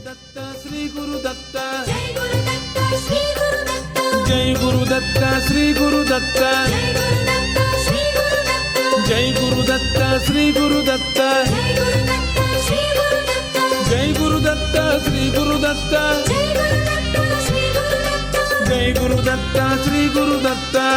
Datta, Sri Guru Datta. Jai Guru Datta, Sri Guru Datta. Jai Guru Datta, Sri Guru Datta. Jai Guru Datta, Sri Guru Datta. Jai Guru Datta, Sri Guru Datta. Jai Guru Datta, Sri Guru Datta. Jai Guru Datta, Sri Guru Datta.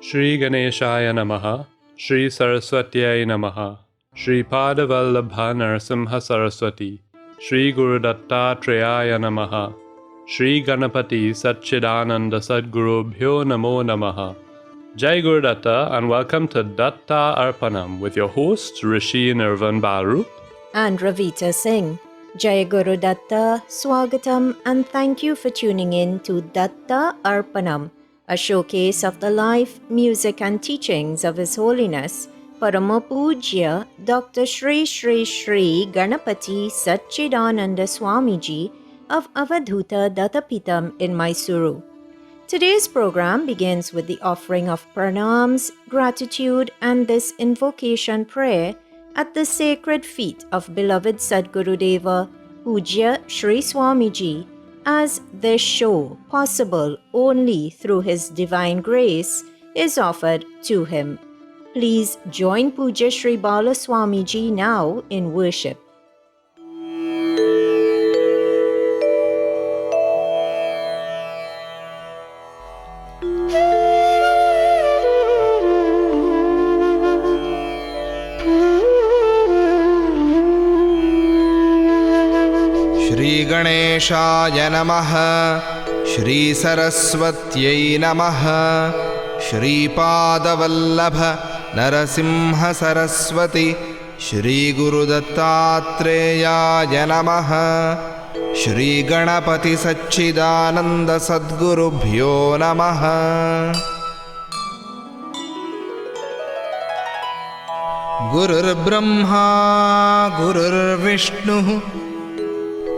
Shri Ganeshaya Namaha, Shri Saraswatyai Namaha, Shri Padavallabha Narasimha Saraswati, Shri Guru Dattatreya Namaha, Shri Ganapati Satchidananda Sadgurubhyo Namo Namaha. Jai Guru Datta and welcome to Datta Arpanam with your hosts Rishi Nirvan Baru and Ravita Singh. Jai Guru Datta, Swagatam, and thank you for tuning in to Datta Arpanam, a showcase of the life, music and teachings of His Holiness Parama Pujya Dr. Shri Shri Shri Ganapati Satchidananda Swamiji of Avadhuta Dattapitam in Mysuru. Today's program begins with the offering of pranams, gratitude and this invocation prayer at the sacred feet of beloved Sadgurudeva Pujya Sri Swamiji, as this show, possible only through His divine grace, is offered to him. Please join Pujya Sri Bala Swamiji now in worship. Shri Ganeshaya Namaha, Shri Saraswatyai Namaha, Shri Padavallabha Narasimha Saraswati, Shri Guru Dattatreya Namaha, Shri Ganapati Satchidananda Sadgurubhyo Namaha. Gurur Brahma, Gurur Vishnu,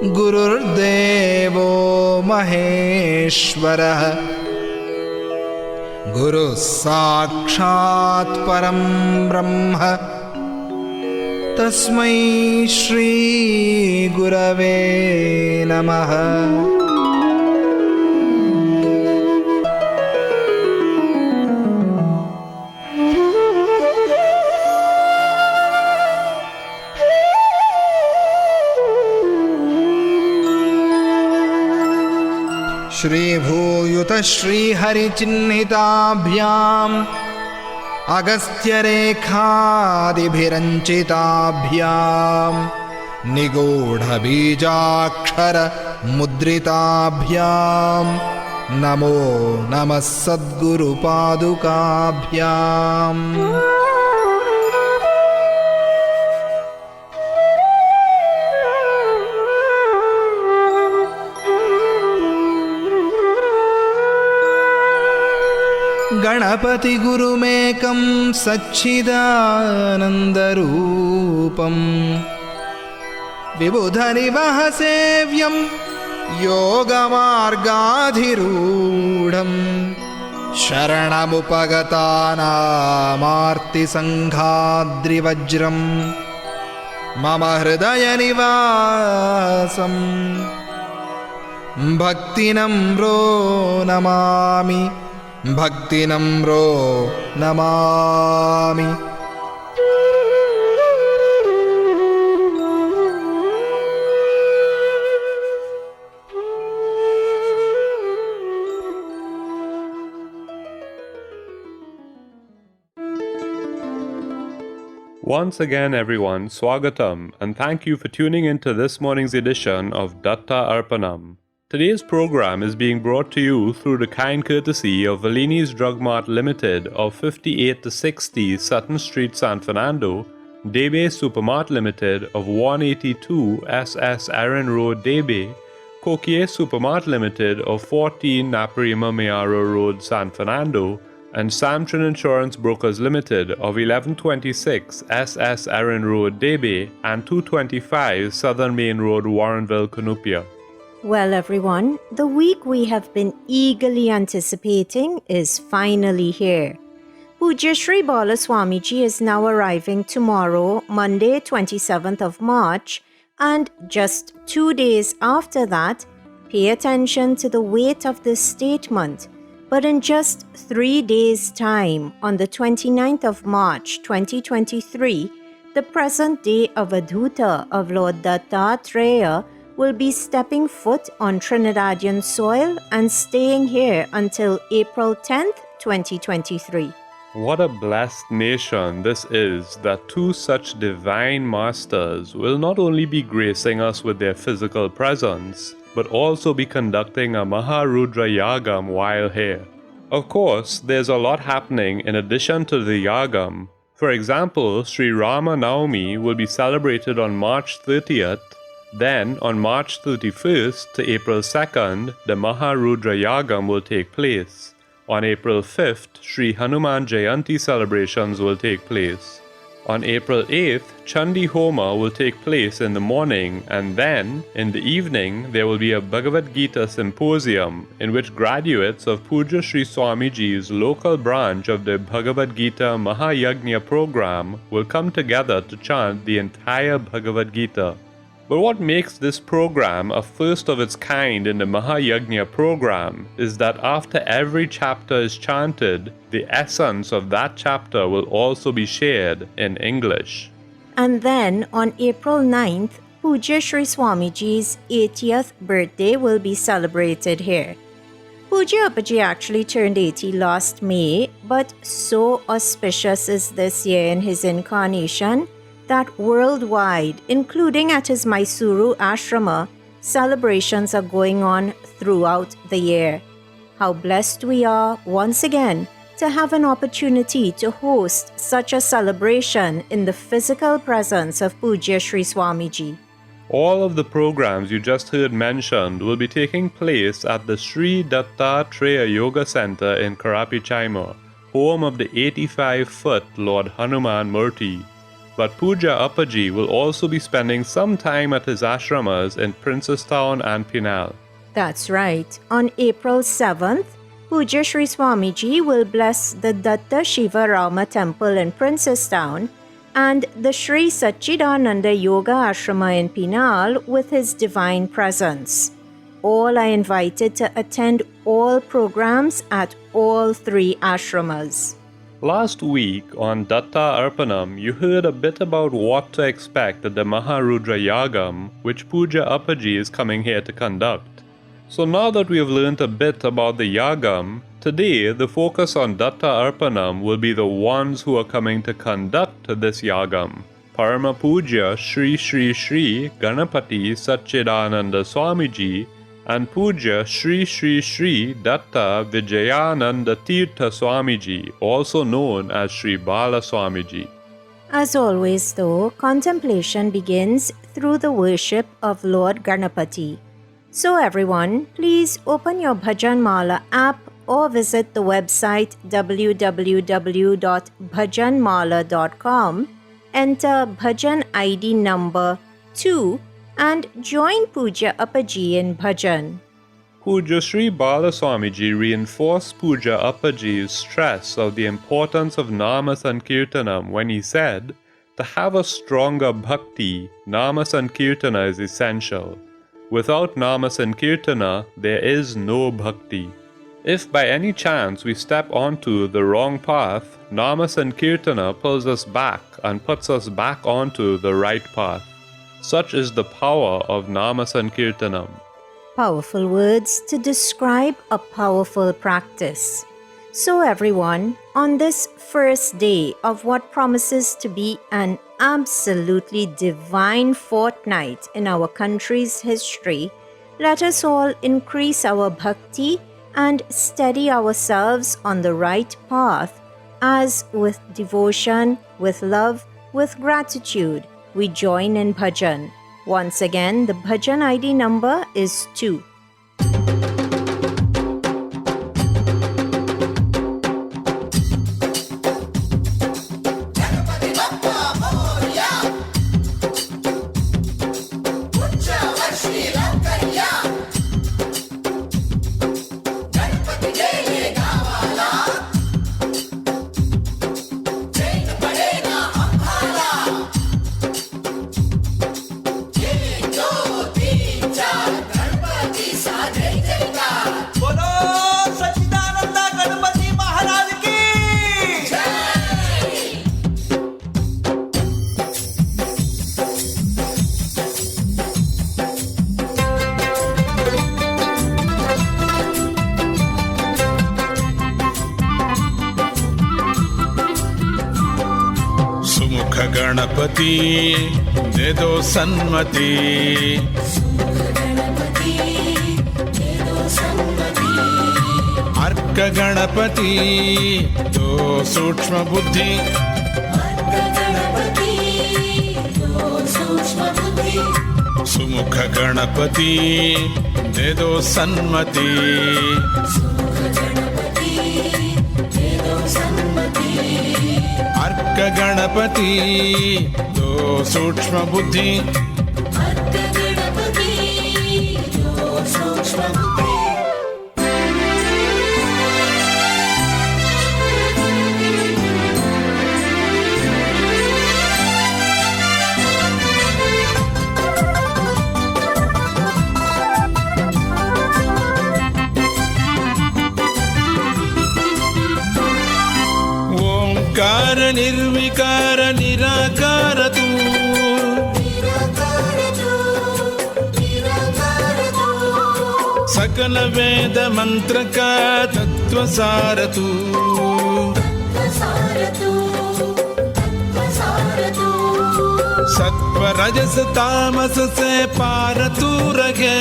Gururdevo Maheshwarah, Guru Sakshat Param Brahma, Tasmai Shri Gurave Namaha. Shri Bhuyuta Shri Hari Chinnhitabhyam Agastya Rekhadibhiranchitabhyam Nigodha Bijakshara Mudritabhyam Namo Namah Sadguru Padukabhyam. Ganapati Gurumekam Satchidanandarupam Vibhudhanivahasevyam Yogamargadhirudham Sharanamupagatanaamarti Sanghadrivajram Mama Hridaya Nivasam Bhaktinamro Namami, Bhaktinamro Namami. Once again, everyone, Swagatam, and thank you for tuning in to this morning's edition of Datta Arpanam. Today's program is being brought to you through the kind courtesy of Valini's Drug Mart Limited of 58 to 60 Sutton Street, San Fernando, Debe Supermart Limited of 182 SS Aaron Road, Debe, Coquier Supermart Limited of 14 Naparima Mayaro Road, San Fernando, and Samtrin Insurance Brokers Limited of 1126 SS Aaron Road, Debe, and 225 Southern Main Road, Warrenville, Cunupia. Well, everyone, the week we have been eagerly anticipating is finally here. Pujya Sri Bala Swamiji is now arriving tomorrow, Monday, 27th of March, and just 2 days after that, pay attention to the weight of this statement. But in just 3 days' time, on the 29th of March 2023, the present day Avadhuta of Lord Dattatreya will be stepping foot on Trinidadian soil and staying here until April 10th, 2023. What a blessed nation this is that two such divine masters will not only be gracing us with their physical presence, but also be conducting a Maharudra Yagam while here. Of course, there's a lot happening in addition to the Yagam. For example, Sri Rama Navami will be celebrated on March 30th. Then, on March 31st to April 2nd, the Maharudra Yagam will take place. On April 5th, Sri Hanuman Jayanti celebrations will take place. On April 8th, Chandi Homa will take place in the morning, and then, in the evening, there will be a Bhagavad Gita symposium in which graduates of Pujya Sri Swamiji's local branch of the Bhagavad Gita Mahayagna program will come together to chant the entire Bhagavad Gita. But what makes this program a first of its kind in the Mahayagna program is that after every chapter is chanted, the essence of that chapter will also be shared in English. And then on April 9th, Pujya Sri Swamiji's 80th birthday will be celebrated here. Pujya Appaji actually turned 80 last May, but so auspicious is this year in his incarnation that worldwide, including at his Mysuru ashrama, celebrations are going on throughout the year. How blessed we are, once again, to have an opportunity to host such a celebration in the physical presence of Pujya Sri Swamiji. All of the programs you just heard mentioned will be taking place at the Sri Dattatreya Yoga Center in Karapi Chaima, home of the 85-foot Lord Hanuman Murti. But Pujya Appaji will also be spending some time at his ashramas in Princestown and Pinal. That's right. On April 7th, Pujya Sri Swamiji will bless the Datta Shiva Rama Temple in Princestown and the Sri Satchidananda Yoga Ashrama in Pinal with his divine presence. All are invited to attend all programs at all three ashramas. Last week on Datta Arpanam, you heard a bit about what to expect at the Maharudra Yagam, which Pujya Appaji is coming here to conduct. So now that we have learnt a bit about the Yagam, today the focus on Datta Arpanam will be the ones who are coming to conduct this Yagam. Parama Pujya Sri Sri Sri Ganapati Satchidananda Swamiji and Pujya Sri Sri Sri Datta Vijayananda Tirtha Swamiji, also known as Sri Bala Swamiji. As always though, contemplation begins through the worship of Lord Ganapati. So everyone, please open your Bhajan Mala app or visit the website www.bhajanmala.com, enter Bhajan ID number 2 and join Pujya Appaji in Bhajan. Pujya Sri Bala Swamiji reinforced Pujya Appaji's stress of the importance of namasankirtanam when he said, to have a stronger bhakti, namasankirtana is essential. Without namasankirtana, there is no bhakti. If by any chance we step onto the wrong path, namasankirtana pulls us back and puts us back onto the right path. Such is the power of namasankirtanam. Powerful words to describe a powerful practice. So everyone, on this first day of what promises to be an absolutely divine fortnight in our country's history, let us all increase our bhakti and steady ourselves on the right path as with devotion, with love, with gratitude, we join in bhajan. Once again, the bhajan ID number is 2. सुमुख गणपति दे दो सन्मति अर्क गणपति दो सूक्ष्म बुद्धि सुमुख गणपति दे दो सन्मति अर्क गणपति दो सूक्ष्म बुद्धि ओंकार निर्विकार निराकार तू सकल वेद मंत्र का तत्व सार तू सत्व रजस तामस से पार तू रहे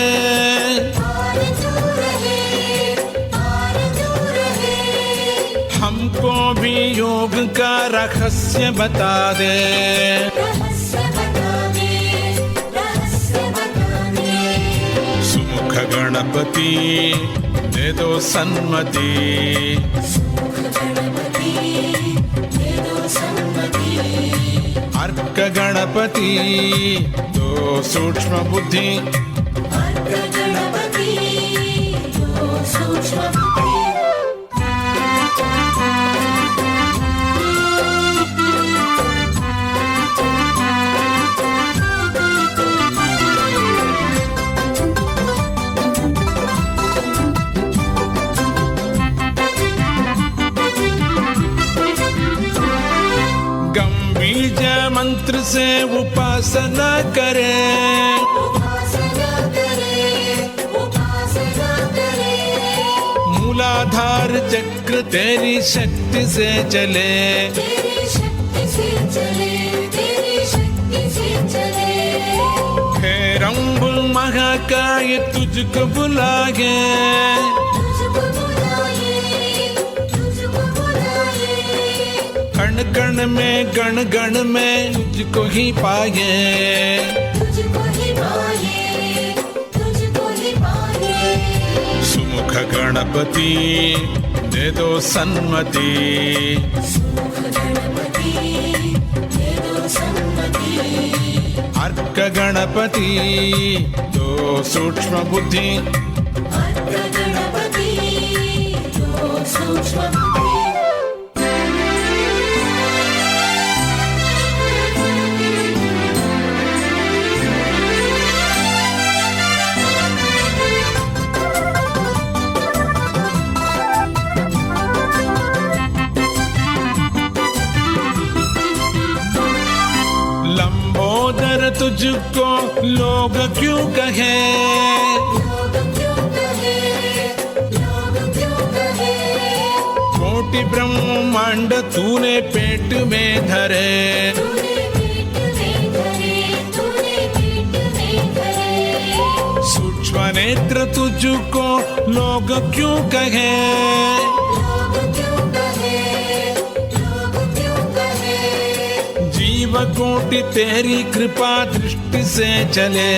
हमको भी योग का रहस्य बता दे सुमुख गणपति दे दो सन्मति अर्क गणपति दो सूक्ष्म बुद्धि मंत्र से उपासना करे मूलाधार चक्र तेरी शक्ति से चले हे रंबुल महाकाय तुझको बुलाए कण कण में गण गण में तुझको ही पाए सुमुख गणपति दे दो सन्मति अर्क गणपति दो सूक्ष्म बुद्धि तुझको लोग क्यों कहे कोटि ब्रह्मांड तूने पेट में धरे सूक्ष्म नेत्र तुझको लोग क्यों कहे जीव कोटि तेरी कृपा दृष्टि से चले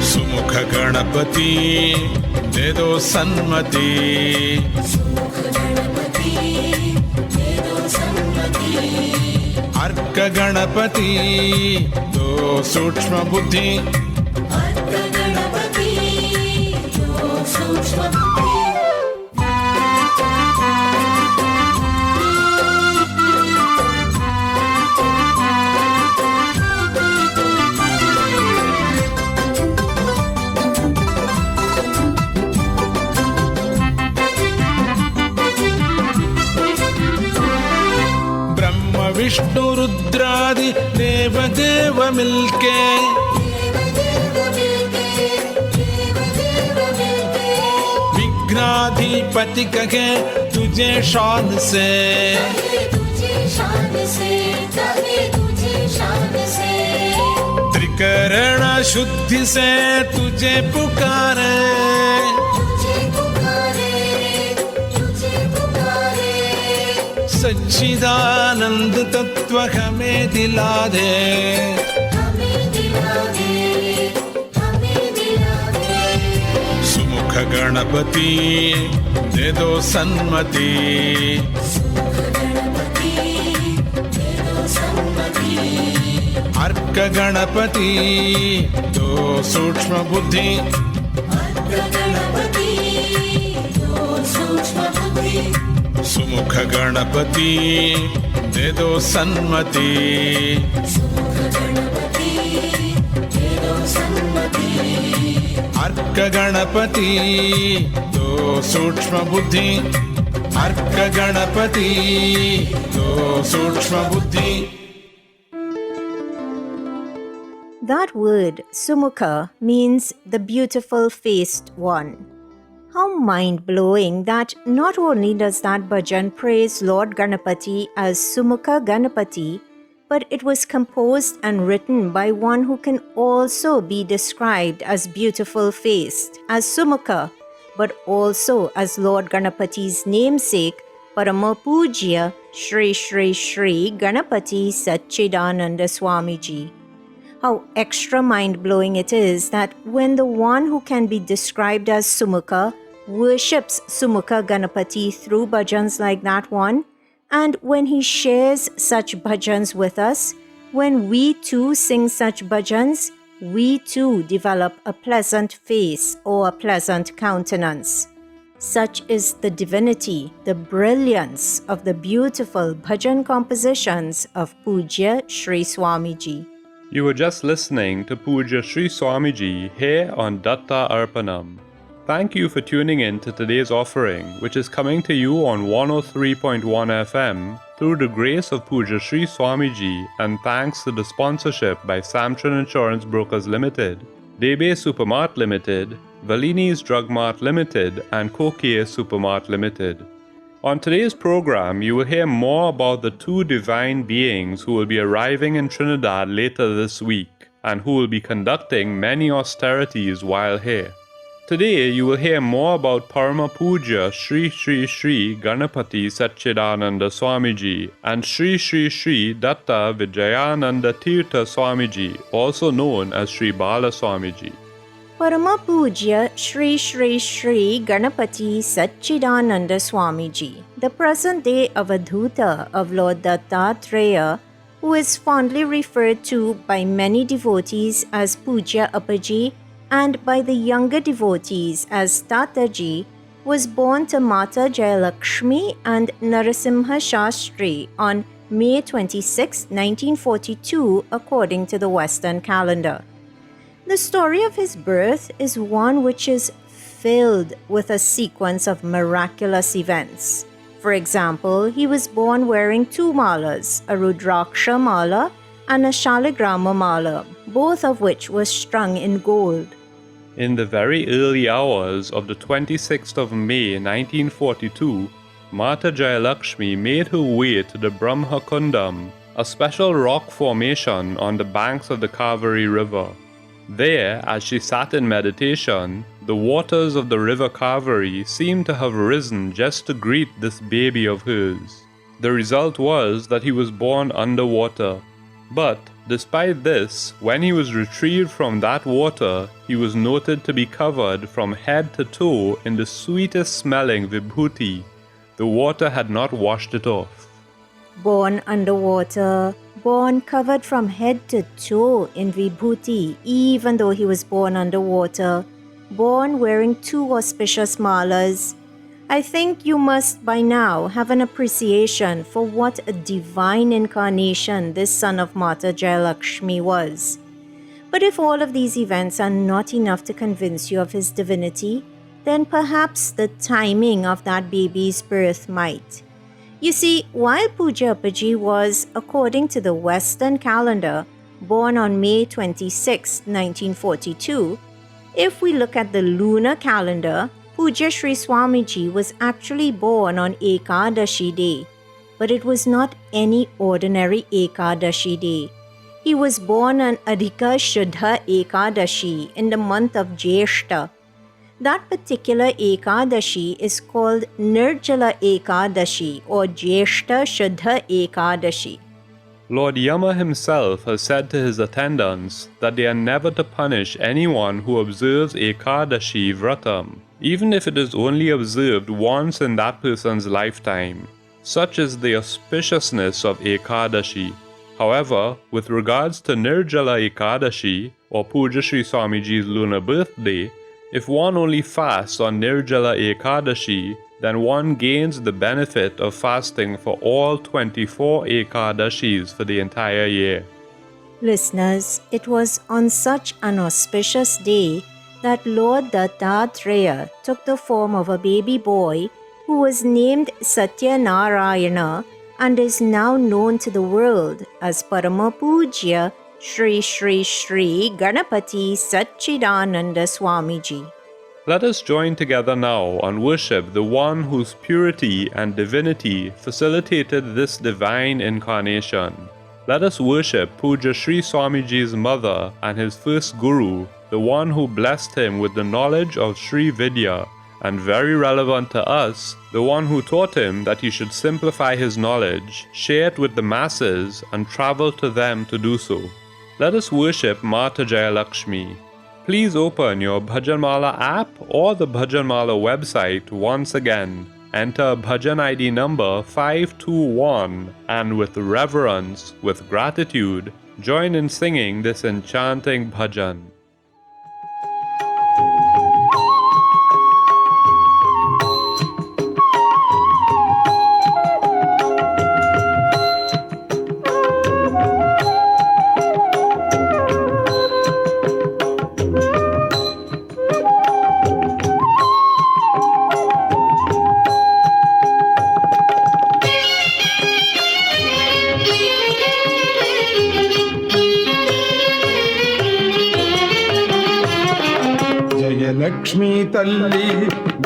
सुमुख गणपति दे दो सन्मति अर्क गणपति दो सूक्ष्म बुद्धि विष्णु रुद्रादि देव देव मिलके विघ्नाधिपति गणपति कहे तुझे शान से, तुझे शान से, कहे तुझे शान से। त्रिकरण शुद्धि से तुझे पुकारे, तुझे पुकारे, तुझे पुकारे। सच्चिदानंद तत्व हमें दिला दे, हमें दिला दे, हमें दिला दे। सुमुख गणपति दे दो सन्मति, गणपति दे दो सम्मति। अर्क गणपति दो सूक्ष्म बुद्धि, अर्क गणपति दो सूक्ष्म बुद्धि। सुमुख गणपति दे दो सन्मति, सुमुख गणपति दे दो सम्मति। अर्क गणपति दो सूक्ष्म बुद्धि, अर्क गणपति दो सूक्ष्म बुद्धि। That word, Sumukha, means the beautiful faced one. How mind-blowing that not only does that bhajan praise Lord Ganapati as Sumukha Ganapati, but it was composed and written by one who can also be described as beautiful-faced, as Sumukha, but also as Lord Ganapati's namesake, Parama Pujya Shri Shri Shri Ganapati Satchidananda Swamiji. How extra mind-blowing it is that when the one who can be described as Sumukha worships Sumukha Ganapati through bhajans like that one, and when he shares such bhajans with us, when we too sing such bhajans, we too develop a pleasant face or a pleasant countenance. Such is the divinity, the brilliance of the beautiful bhajan compositions of Pujya Sri Swamiji. You were just listening to Pujya Sri Swamiji here on Datta Arpanam. Thank you for tuning in to today's offering, which is coming to you on 103.1 FM through the grace of Pujya Sri Swamiji and thanks to the sponsorship by Samson Insurance Brokers Limited, Debe Supermart Limited, Valini's Drug Mart Limited and Kokia Supermart Limited. On today's program, you will hear more about the two divine beings who will be arriving in Trinidad later this week and who will be conducting many austerities while here. Today, you will hear more about Parama Puja Shri Shri Shri Ganapati Satchidananda Swamiji and Shri Shri Shri Datta Vijayananda Tirtha Swamiji, also known as Shri Bala Swamiji. Parama Pujya Shri Shri Shri Ganapati Satchidananda Swamiji, the present-day Avadhuta of Lord Dattatreya, who is fondly referred to by many devotees as Pujya Appaji and by the younger devotees as Tataji, was born to Mata Jayalakshmi and Narasimha Shastri on May 26, 1942, according to the Western calendar. The story of his birth is one which is filled with a sequence of miraculous events. For example, he was born wearing two malas, a Rudraksha mala and a Shaligrama mala, both of which were strung in gold. In the very early hours of the 26th of May 1942, Mata Jayalakshmi made her way to the Brahma Kundam, a special rock formation on the banks of the Kaveri River. There, as she sat in meditation, the waters of the river Kaveri seemed to have risen just to greet this baby of hers. The result was that he was born underwater. But, despite this, when he was retrieved from that water, he was noted to be covered from head to toe in the sweetest smelling vibhuti. The water had not washed it off. Born underwater, born covered from head to toe in vibhuti, even though he was born underwater, born wearing two auspicious malas. I think you must by now have an appreciation for what a divine incarnation this son of Mata Jayalakshmi was. But if all of these events are not enough to convince you of his divinity, then perhaps the timing of that baby's birth might. You see, while Pujya Appaji was, according to the Western calendar, born on May 26, 1942, if we look at the lunar calendar, Puja Sri Swamiji was actually born on Ekadashi day, but it was not any ordinary Ekadashi day. He was born on Adhika Shuddha Ekadashi in the month of Jyeshta. That particular Ekadashi is called Nirjala Ekadashi or Jyeshta Shuddha Ekadashi. Lord Yama himself has said to his attendants that they are never to punish anyone who observes Ekadashi Vratam, even if it is only observed once in that person's lifetime. Such is the auspiciousness of Ekadashi. However, with regards to Nirjala Ekadashi, or Puja Sri Swamiji's lunar birthday, if one only fasts on Nirjala Ekadashi, then one gains the benefit of fasting for all 24 Ekadashis for the entire year. Listeners, it was on such an auspicious day that Lord Dattatreya took the form of a baby boy who was named Satyanarayana and is now known to the world as Parama Pujya Shri Shri Shri Ganapati Satchidananda Swamiji. Let us join together now and worship the one whose purity and divinity facilitated this divine incarnation. Let us worship Puja Sri Swamiji's mother and his first guru, the one who blessed him with the knowledge of Sri Vidya, and very relevant to us, the one who taught him that he should simplify his knowledge, share it with the masses, and travel to them to do so. Let us worship Mata Jayalakshmi. Please open your Bhajanmala app or the Bhajanmala website once again. Enter Bhajan ID number 521 and with reverence, with gratitude, join in singing this enchanting bhajan. Jayalakshmi తల్లి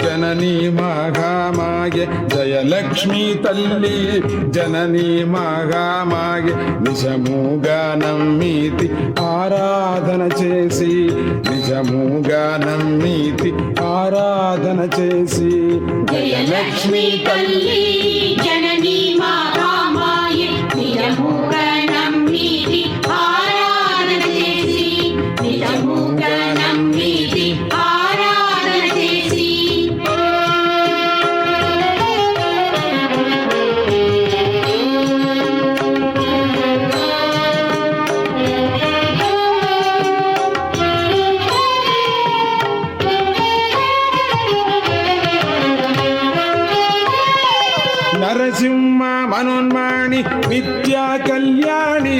జననీ మహామాయ జయలక్ష్మీ తల్లి జననీ మహామాయ నిజముగా నమ్మితి ఆరాధన చేసి నిజముగా నమ్మితి ఆరాధన చేసి జయలక్ష్మీ తల్లి జననీ మహామాయ నిజముగా నమ్మితి ఆరాధన చేసి నిజముగా నమ్మితి ఆరాధన చేసి నరసింహ మనోన్మాణి నిత్యా కళ్యాణి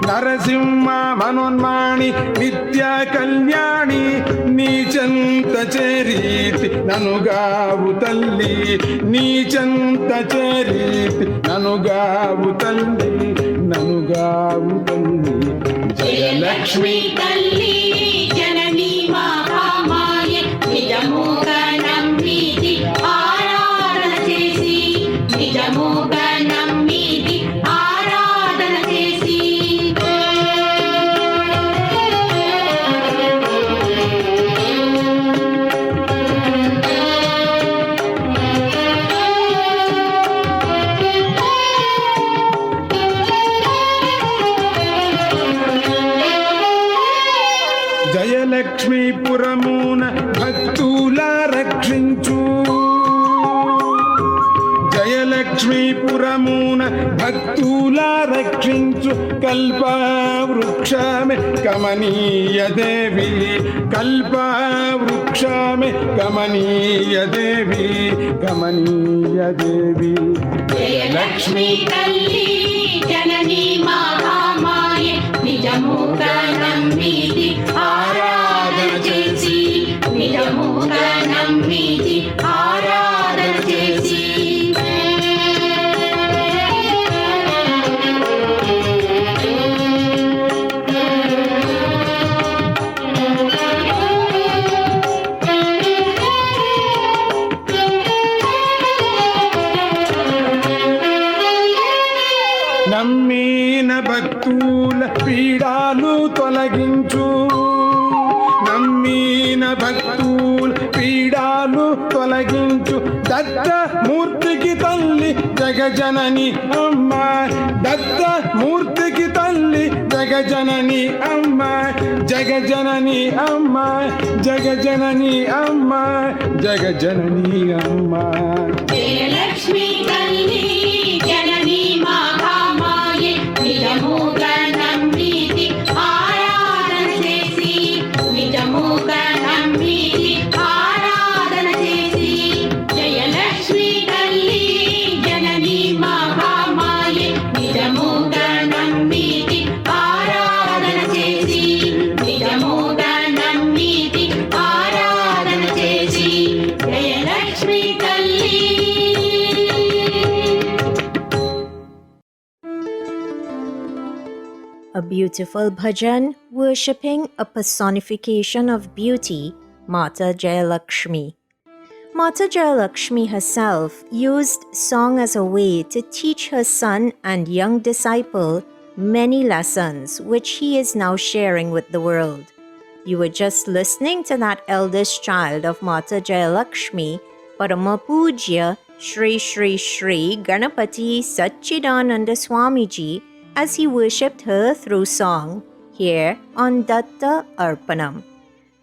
నరసింహ మనోన్మాణి నిత్యా కళ్యాణి నీచంత చేరీతి ననుగావు తల్లి నీచంత చేరీతి ననుగావు తల్లి ననుగావు తల్లి జయలక్ష్మీ తల్లి జననీ మహామాయ నిజముగా నమ్మితి ఆరాధన చేసి నిజముగా నమ్మితి ఆరాధన చేసి జయలక్ష్మీపురమున భక్తుల రక్షించు జయలక్ష్మీపురమున భక్తుల రక్షించు కల్పవృక్షమే కమనీయ దేవి కల్పవృక్షమే కమనీయ దేవి కమనీయ దేవి జయలక్ష్మీ తల్లి జననీ మహామాయ నిజముగా నమ్మితి ఆరాధన చేసి నిజముగా నమ్మితి ఆరాధన చేసి తొలగించు దత్త మూర్తికి తల్లి జగజనని అమ్మ దత్త మూర్తికి తల్లి జగజనని అమ్మ జగజనని అమ్మ జగజనని అమ్మ జగజనని అమ్మ జయలక్ష్మి తల్లి జనని మహామాయే నిజముగా నమ్మితి ఆరాధన చేసి నిజముగా నమ్మితి ఆరాధన చేసి జయలక్ష్మి తల్లి జనని మహామాయే నిజముగా నమ్మితి ఆరాధన చేసి నిజముగా నమ్మితి ఆరాధన చేసి జయలక్ష్మి తల్లి. A beautiful bhajan worshipping a personification of beauty, Mata Jayalakshmi. Mata Jayalakshmi herself used song as a way to teach her son and young disciple many lessons which he is now sharing with the world. You were just listening to that eldest child of Mata Jayalakshmi, Parama Pujya Sri Sri Sri Ganapati Satchidananda Swamiji, as he worshipped her through song, here on Datta Arpanam.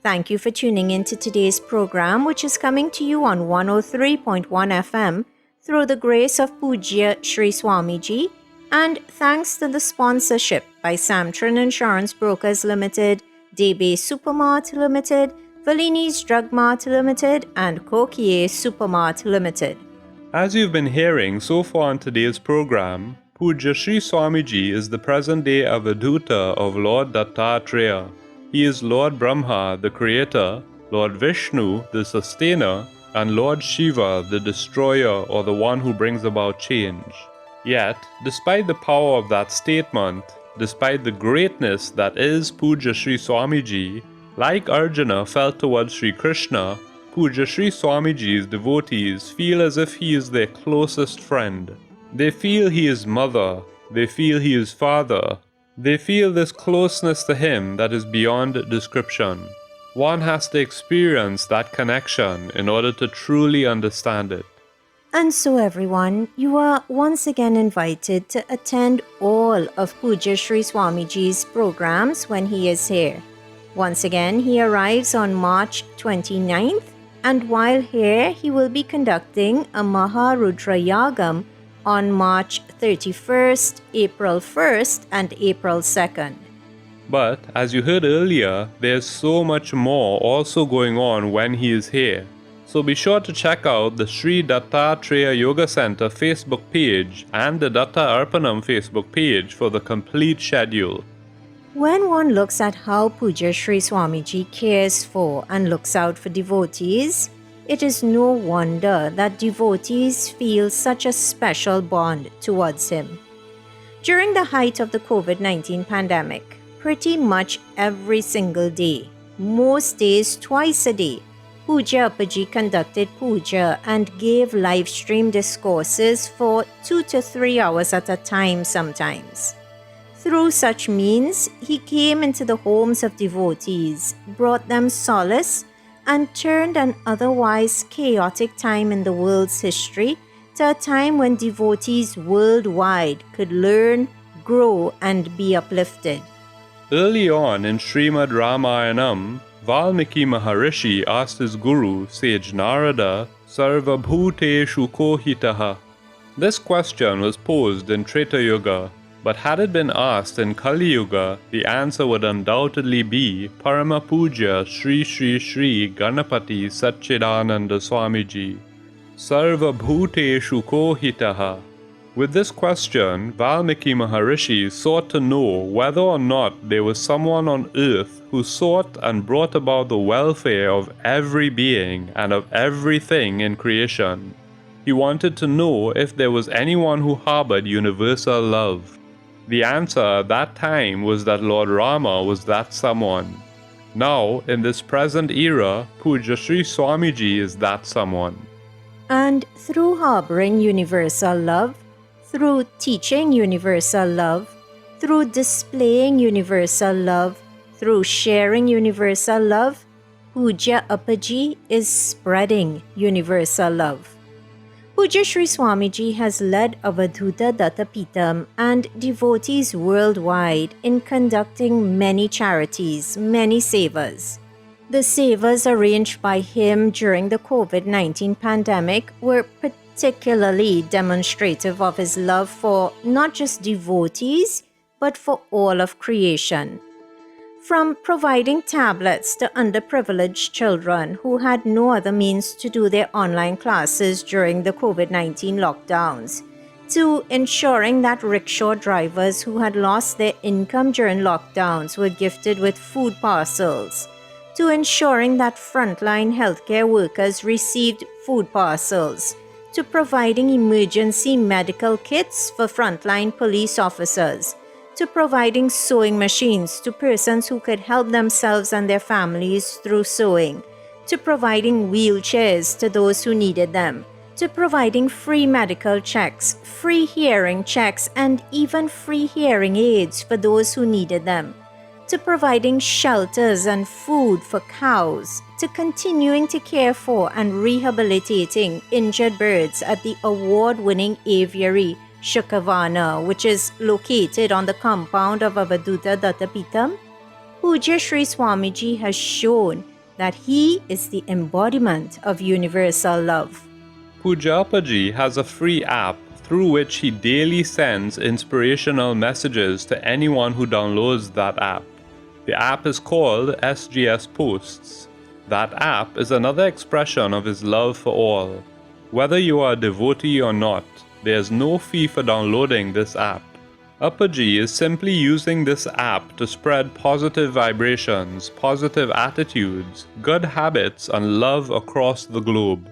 Thank you for tuning in to today's program, which is coming to you on 103.1 FM through the grace of Pujya Sri Swamiji, and thanks to the sponsorship by Samtran Insurance Brokers Limited, DB Supermart Limited, Valini's Drug Mart Limited, and Kokie Supermart Limited. As you've been hearing so far in today's program, Pujya Sri Swamiji is the present-day Avaduta of Lord Dattatreya. He is Lord Brahma, the creator, Lord Vishnu, the sustainer, and Lord Shiva, the destroyer or the one who brings about change. Yet, despite the power of that statement, despite the greatness that is Pujya Sri Swamiji, like Arjuna felt towards Sri Krishna, Pujya Sri Swamiji's devotees feel as if he is their closest friend. They feel he is mother, they feel he is father, they feel this closeness to him that is beyond description. One has to experience that connection in order to truly understand it. And so everyone, you are once again invited to attend all of Pujya Sri Swamiji's programs when he is here. Once again, he arrives on March 29th, and while here, he will be conducting a Maharudra Yagam on March 31st, April 1st, and April 2nd. But, as you heard earlier, there's so much more also going on when he is here. So be sure to check out the Sri Dattatreya Yoga Center Facebook page and the Datta Arpanam Facebook page for the complete schedule. When one looks at how Pujya Sri Swamiji cares for and looks out for devotees, it is no wonder that devotees feel such a special bond towards him. During the height of the COVID-19 pandemic, pretty much every single day, most days twice a day, Pujya Appaji conducted puja and gave live stream discourses for 2 to 3 hours at a time sometimes. Through such means, he came into the homes of devotees, brought them solace, and turned an otherwise chaotic time in the world's history to a time when devotees worldwide could learn, grow, and be uplifted. Early on in Srimad Ramayanam, Valmiki Maharishi asked his guru, sage Narada, Sarva Bhuteshu Kohitaha. This question was posed in Treta Yuga, but had it been asked in Kali Yuga, the answer would undoubtedly be Parama Pujya Sri Sri Sri Ganapati Satchidananda Swamiji. Sarva Bhuteshu Kohitaha. With this question, Valmiki Maharishi sought to know whether or not there was someone on earth who sought and brought about the welfare of every being and of everything in creation. He wanted to know if there was anyone who harbored universal love. The answer at that time was that Lord Rama was that someone. Now, in this present era, Pujya Sri Swamiji is that someone. And through harboring universal love, through teaching universal love, through displaying universal love, through sharing universal love, Puja Appaji is spreading universal love. Puja Sri Swamiji has led Avadhuta Datta Pitam and devotees worldwide in conducting many charities, many sevas. The sevas arranged by him during the COVID-19 pandemic were particularly demonstrative of his love for not just devotees, but for all of creation. From providing tablets to underprivileged children who had no other means to do their online classes during the COVID-19 lockdowns, to ensuring that rickshaw drivers who had lost their income during lockdowns were gifted with food parcels, to ensuring that frontline healthcare workers received food parcels, to providing emergency medical kits for frontline police officers, to providing sewing machines to persons who could help themselves and their families through sewing, to providing wheelchairs to those who needed them, to providing free medical checks, free hearing checks, and even free hearing aids for those who needed them, to providing shelters and food for cows, to continuing to care for and rehabilitating injured birds at the award-winning aviary Shukavana, which is located on the compound of Avadhuta Datta Pitam. Puja Sri Swamiji has shown that he is the embodiment of universal love. Puja Appaji has a free app through which he daily sends inspirational messages to anyone who downloads that app. The app is called SGS Posts. That app is another expression of his love for all. Whether you are a devotee or not, there is no fee for downloading this app. Appaji is simply using this app to spread positive vibrations, positive attitudes, good habits, and love across the globe.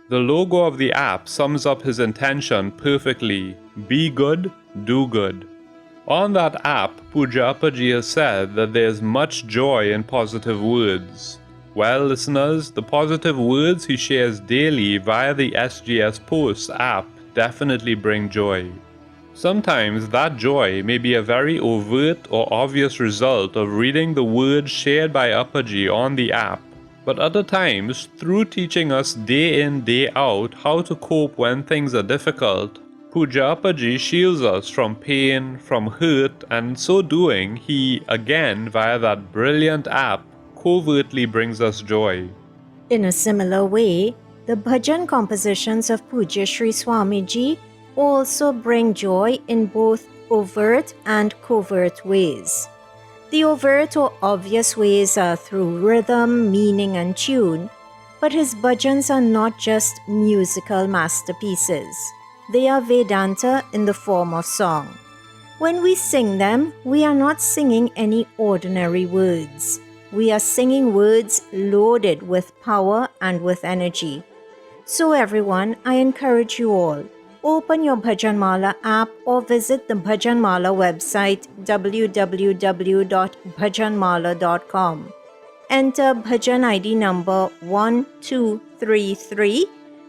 The logo of the app sums up his intention perfectly: be good, do good. On that app, Puja Appaji has said that there is much joy in positive words. Well, listeners, the positive words he shares daily via the SGS Posts app definitely bring joy. Sometimes that joy may be a very overt or obvious result of reading the words shared by Appaji on the app, but other times, through teaching us day in, day out how to cope when things are difficult, Puja Appaji shields us from pain, from hurt, and in so doing, he, again via that brilliant app, covertly brings us joy. In a similar way, the bhajan compositions of Puja Sri Swamiji also bring joy in both overt and covert ways. The overt or obvious ways are through rhythm, meaning, and tune, but his bhajans are not just musical masterpieces. They are Vedanta in the form of song. When we sing them, we are not singing any ordinary words. We are singing words loaded with power and with energy. So everyone, I encourage you all, open your Bhajanmala app or visit the Bhajanmala website www.bhajanmala.com. Enter Bhajan ID number 1233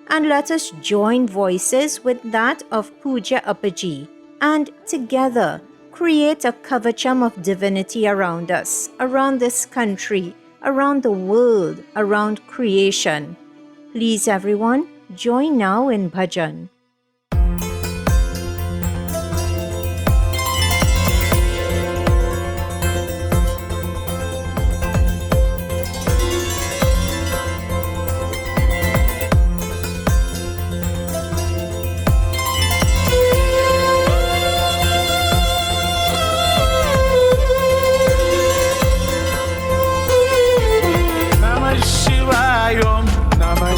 and let us join voices with that of Puja Appaji and together create a kavacham of divinity around us, around this country, around the world, around creation. Please everyone, join now in bhajan. Shivayom, Namah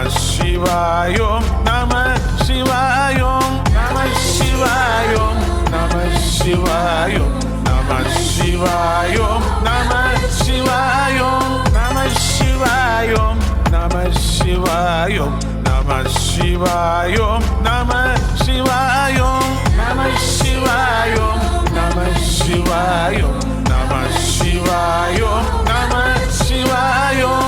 Shivayom, Namah Shivayom, Namah Shivayom, Namah Shivayom, Namah Shivayom, Namah Shivayom, Namah Shivayom, Namah Shivayom, Namah Shivayom, Namah Shivayom, Namah Shivayom, Namah Shivayom, Namah Shivayom.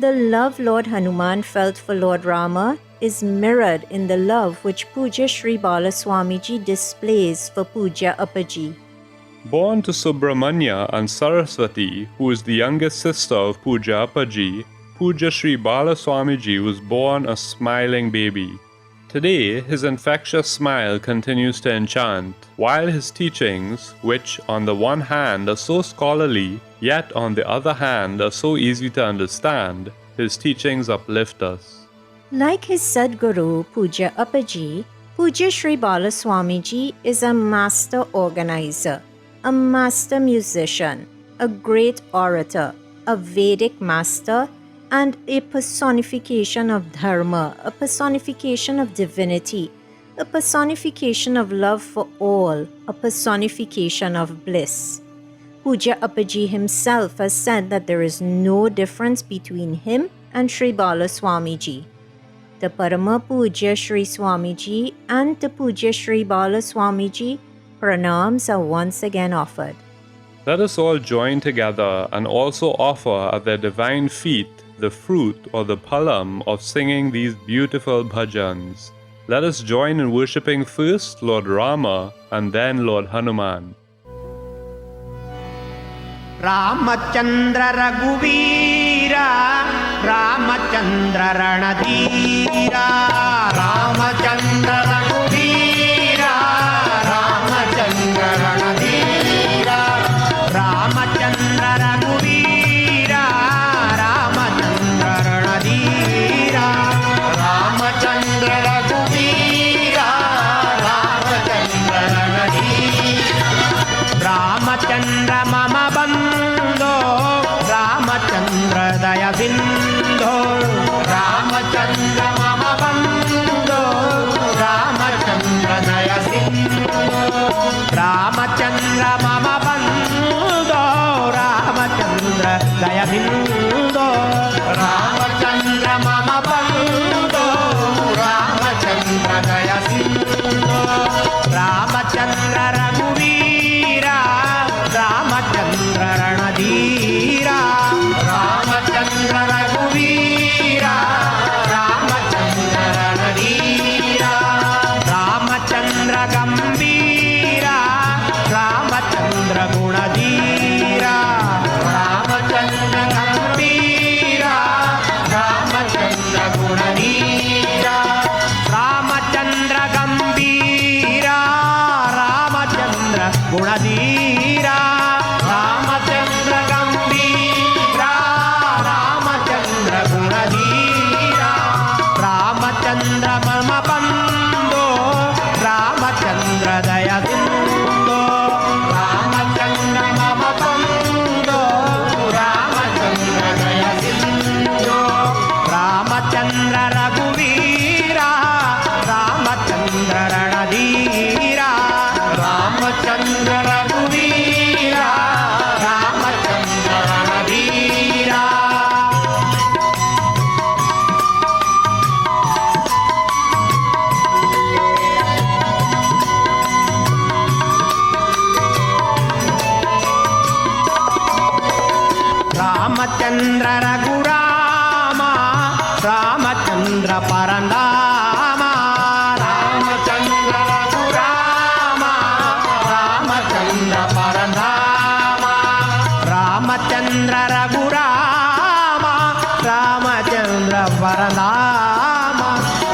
The love Lord Hanuman felt for Lord Rama is mirrored in the love which Pujya Sri Bala Swamiji displays for Pujya Appaji. Born to Subramanya and Saraswati, who is the youngest sister of Pujya Appaji, Pujya Sri Bala Swamiji was born a smiling baby. Today, his infectious smile continues to enchant, while his teachings, which on the one hand are so scholarly, yet on the other hand are so easy to understand, his teachings uplift us. Like his Sadguru, Pujya Appaji, Pujya Sri Bala Swamiji is a master organizer, a master musician, a great orator, a Vedic master, and a personification of dharma, a personification of divinity, a personification of love for all, a personification of bliss. Pujya Appaji himself has said that there is no difference between him and Sri Bala Swamiji. The Parama Pujya Sri Swamiji and the Pujya Sri Bala Swamiji, pranams are once again offered. Let us all join together and also offer at their divine feet the fruit or the phalam of singing these beautiful bhajans. Let us join in worshipping first Lord Rama and then Lord Hanuman. Ramachandra Raghuveera, Ramachandra Ranadheera, Ramachandra Raghuveera, Ramachandra Ranadheera, Ramachandra Raghuveera, Ramachandra Ranadheera, Ramachandra Raghuveera, Ramachandra Ranadheera, Ramachandra Mama Bandho, Ramachandra Daya Sindho, Ramachandra Mama Bandho, Ramachandra Daya Sindho, Ramachandra Mama Bandho, Ramachandra Daya Sindho, Ramachandra Mama Bandho, Ramachandra Daya Sindho, Ramachandra Raghuveera, Ramachandra Ranadheera, Ramachandra Raghuveera, Ramachandra Ranadheera, Ramachandra Gambhira, Ramachandra Gunadheera, Ramachandra Gambhira, Ramachandra Gunadheera, Ramachandra Gambhira, Ramachandra Gunadheera, Ramachandra Gambhira, Ramachandra Gunadheera, Ramachandra Mama Bandho, Ramachandra Daya Sindho, Ramachandra Mama Bandho, Ramachandra Daya Sindho, Ramachandra Raghuveera, Ramachandra Ranadheera, Ramachandra Raghuveera, Ramachandra Ranadheera. Ramachandra Raghurama, Ramachandra Parandama, Ramachandra Raghurama, Ramachandra Parandama, Ramachandra Raghurama, Ramachandra Parandama,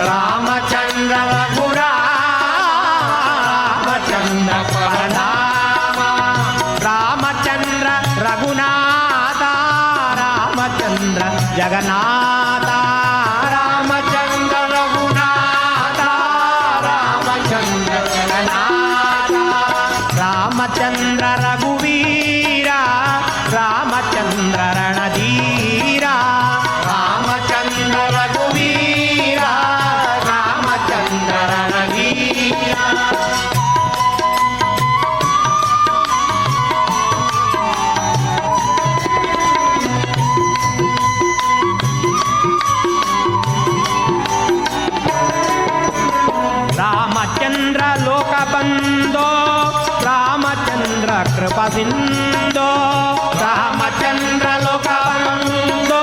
Ramachandra Raghurama, Ramachandra Parandama, Ramachandra Raghunatha, Ramachandra Jagannatha, Ramachandra Raghunatha, Ramachandra Jagannatha, Ramachandra Raghuveera, Ramachandra Ranadheera, Ramachandra Raghuveera, Ramachandra Ranadheera. Ramachandra Lokabandho, Ramachandra Kripasindho, Ramachandra Lokabandho,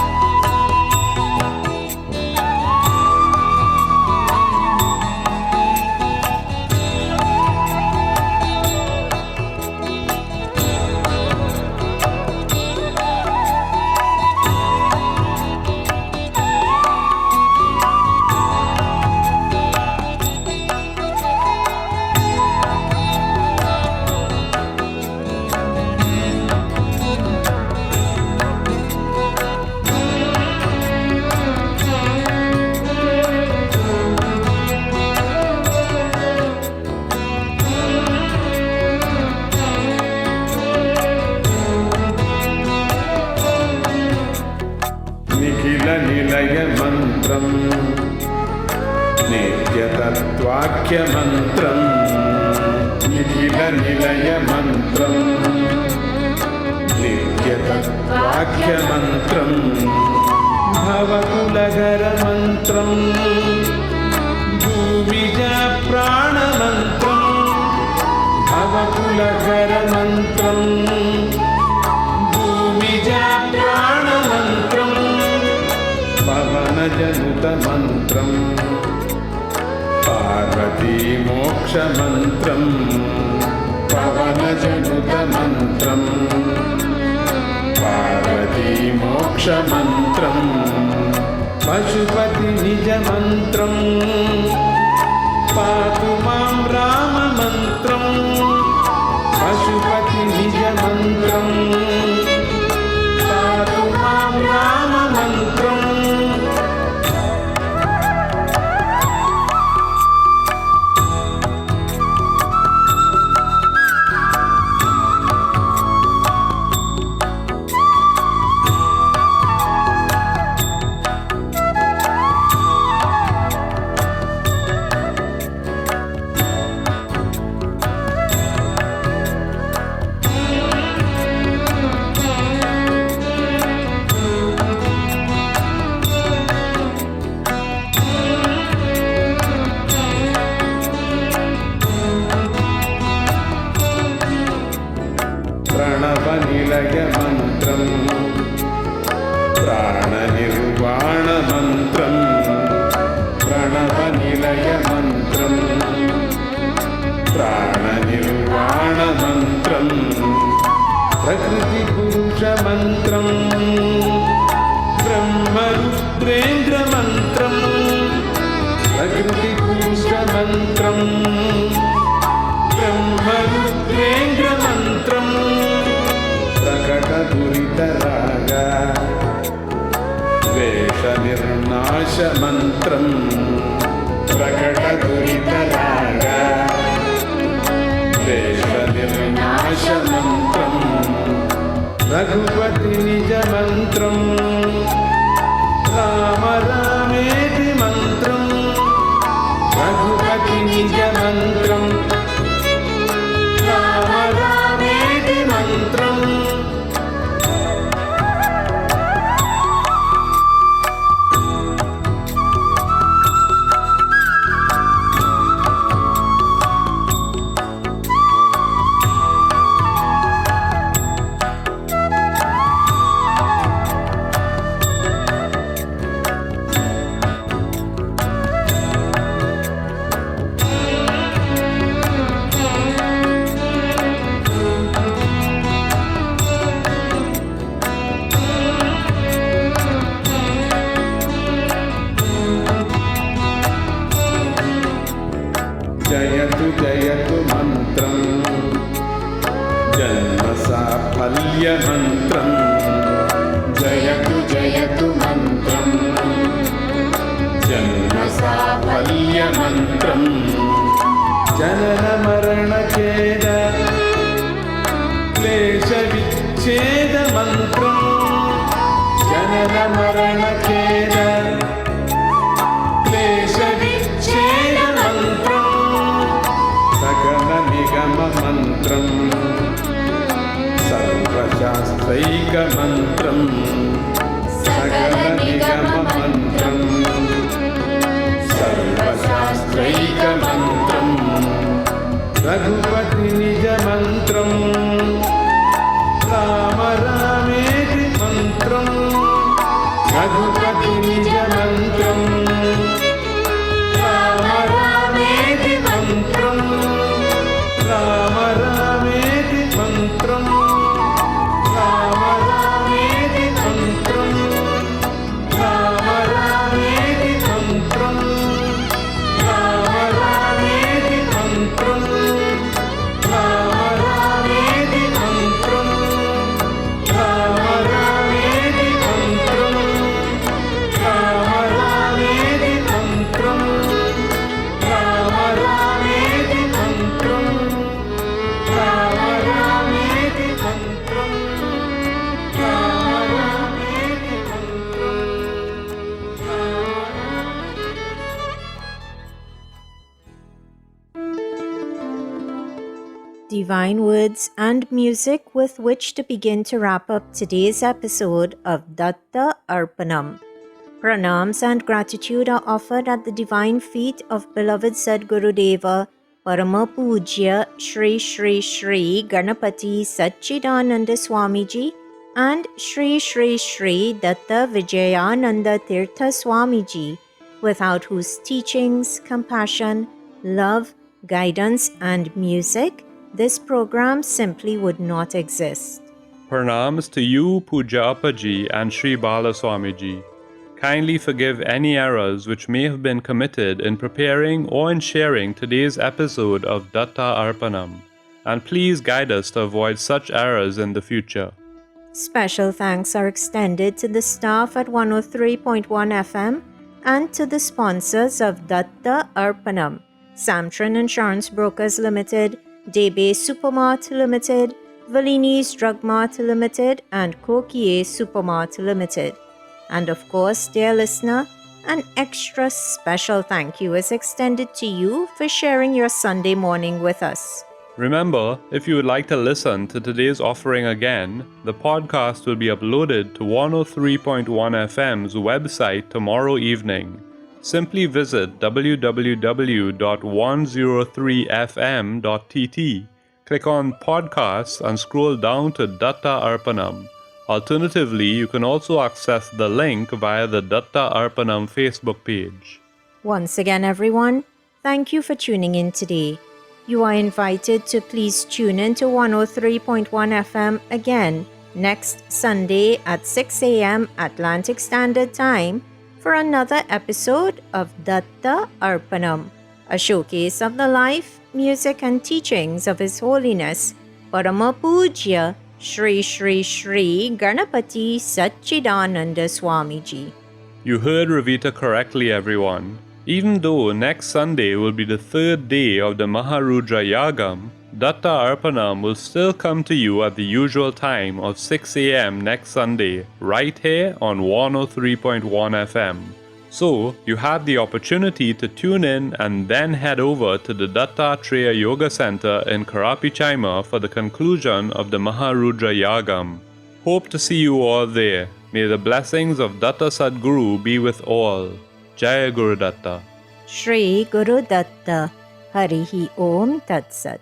మంత్రం నిత్యతత్వాఖ్య మంత్రం నిఖిల నిలయ మంత్రం నిత్యతత్వాఖ్య మంత్రం భవకులగర మంత్రం భూమిజ ప్రాణ మంత్రం భవకులగర మంత్రం భూమిజ ప్రాణ మంత్రం పవనజనుత మంత్రం పార్వతీ మోక్ష మంత్రం పవనజనుత మంత్రం పార్వతీ మోక్ష మంత్రం పశుపతి నిజ మంత్రం పాతు మాం రామ మంత్రం పశుపతి నిజ మంత్రం పాతు మాం రామ మంత్రం ప్రణవనిలయ మంత్రం ప్రాణనిర్వాణ మంత్రం ప్రణవనిలయ మంత్రం ప్రాణనిర్వాణ మంత్రం ప్రకృతి పురుష మంత్రం బ్రహ్మరుద్రేంద్ర మంత్రం ప్రకృతి పురుష మంత్రం బ్రహ్మరుద్రేంద్ర మంత్రం ప్రకట దురితరాగ ద్వేష నిర్నాశ మంత్రం ప్రకట దురితరాగ ద్వేష నిర్నాశ మంత్రం రఘుపతి నిజ మంత్రం రామ రామేతి మంత్రం రఘుపతి నిజ మంత్రం రామ రామేతి మంత్రం జయతు జయతు మంత్రం జన్మ సాఫల్య మంత్రం జయతు జయతు మంత్రం జన్మ సాఫల్య మంత్రం జనన మరణ ఖేద క్లేశ విచ్ఛేద మంత్రం జనన మరణ ఖేద క్లేశ విచ్ఛేద మంత్రం సకల నిగమ మంత్రం సర్వశాస్త్రైక మంత్రం సకల నిగమ మంత్రం సర్వశాస్త్రైక మంత్రం రఘుపతి నిజ మంత్రం రామ రామేతి మంత్రం రఘుపతి నిజ మంత్రం రామ రామేతి మంత్రం రామ రామేతి మంత్రం రామ రామేతి మంత్రం రామ రామేతి మంత్రం Rama రామేతి divine words and music with which to begin to wrap up today's episode of Datta Arpanam. Pranams and gratitude are offered at the divine feet of beloved Sadgurudeva, Parama Pujya Shri Shri Shri Ganapati Satchidananda Swamiji and Shri Shri Shri Datta Vijayananda Tirtha Swamiji, without whose teachings, compassion, love, guidance and music, this program simply would not exist. Pranams to you, Puja Appaji and Sri Bala Swamiji. Kindly forgive any errors which may have been committed in preparing or in sharing today's episode of Datta Arpanam, and please guide us to avoid such errors in the future. Special thanks are extended to the staff at 103.1 FM and to the sponsors of Datta Arpanam: Samtran Insurance Brokers Limited, Debe Supermart Limited, Valini's Drug Mart Limited, and Kokie Supermart Limited. And of course, dear listener, an extra special thank you is extended to you for sharing your Sunday morning with us. Remember, if you would like to listen to today's offering again, the podcast will be uploaded to 103.1 FM's website tomorrow evening. Simply visit www.103fm.tt, click on Podcasts and scroll down to Datta Arpanam. Alternatively, you can also access the link via the Datta Arpanam Facebook page. Once again, everyone, thank you for tuning in today. You are invited to please tune in to 103.1 FM again next Sunday at 6 a.m. Atlantic Standard Time for another episode of Datta Arpanam, a showcase of the life, music and teachings of His Holiness Parama Pujya Shri Shri Shri Ganapati Satchidananda Swamiji. You heard Ravita correctly, everyone. Even though next Sunday will be the third day of the Maharudra Yagam, Datta Arpanam will still come to you at the usual time of 6 a.m. next Sunday, right here on 103.1 FM. So, you had the opportunity to tune in and then head over to the Dattatreya Yoga Center in Karapichaima for the conclusion of the Maharudra Yagam. Hope to see you all there. May the blessings of Datta Sadguru be with all. Jaya Guru Datta. Shri Guru Datta. Harihi Om Tat Sat.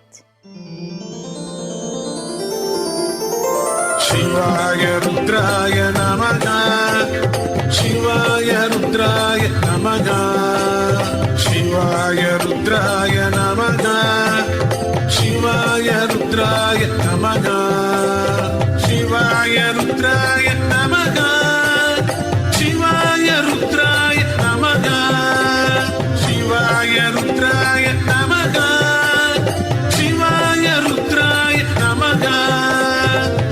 Shivaya Rudraya Namaha, Shivaya Rudraya Namaha, Shivaya Rudraya Namaha, Shivaya Rudraya Namaha, Shivaya Rudraya Namaha, Shivaya Rudraya Namaha, Shivaya Rudraya Namaha, Shivaya Rudraya Namaha,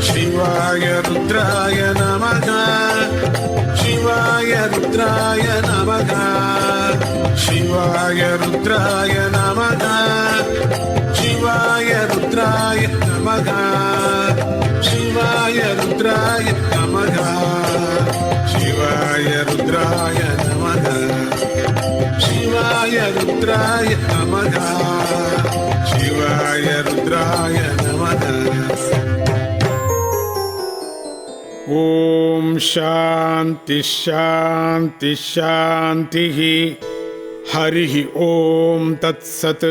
Shivaya Rudraya Namaha, Shivaya Rudraya Namaha, Shivaya Rudraya Namaha, Shivaya Rudraya Namaha, Shivaya Rudraya Namaha, Shivaya Rudraya Namaha, Shivaya Rudraya Namaha, Shivaya Rudraya Namaha. Om Shanti Shanti Shanti Harihi Om Tat Sat.